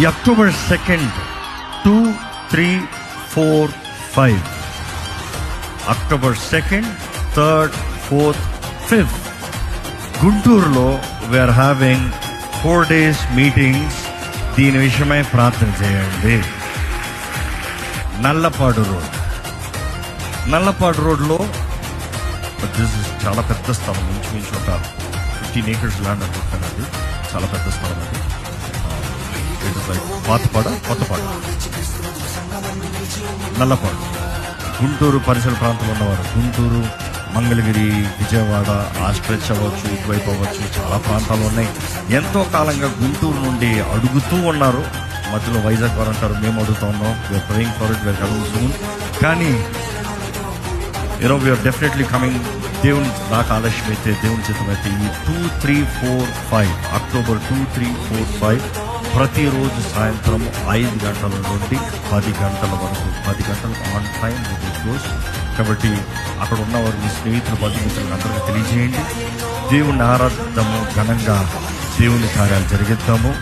ఈ October 2nd 2, 3, 4, 5 October 2nd, 3rd, 4th, 5th గుంటూరులో we are having 4 days meetings. దీని విషయమై ప్రార్థన చేయండి. నల్లపాడు రోడ్లో దిస్ ఇస్ చాలా పెద్ద స్థలం, ఇంచుమించు ఒక 15 acres ల్యాండ్ అనుకుంటాను. అది చాలా పెద్ద స్థలం. అది it is like Kothapadu Nallapadu. Guntur పరిసర ప్రాంతంలో ఉన్నవారు, గుంటూరు, మంగళగిరి, విజయవాడ, ఆ స్ట్రెచ్ అవ్వచ్చు, ఇటువైపు అవ్వచ్చు, చాలా ప్రాంతాలు ఉన్నాయి. ఎంతో కాలంగా గుంటూరు నుండి అడుగుతూ ఉన్నారు. మధ్యలో వైజాగ్ వారు అంటారు, మేము అడుగుతా ఉన్నాం. We're praying for it, we're coming soon. కానీ వీఆర్ డెఫినెట్లీ కమింగ్. దేవుని నాకు ఆలస్యం అయితే, దేవుని చిత్తం అయితే ఈ 2, 3, 4, 5 అక్టోబర్ 2, 3, 4, 5 ప్రతిరోజు సాయంత్రం 5 గంటల నుండి 10 గంటల వరకు, 10 గంటలు ఆన్ టైం క్లోజ్. కాబట్టి అక్కడ ఉన్నవారు, మీ స్నేహితులు, బంధుమిత్రులకు అందరికీ తెలియజేయండి. దేవుని ఆరాధము, ఘనంగా దేవుని కార్యాలు జరిగిద్దాము.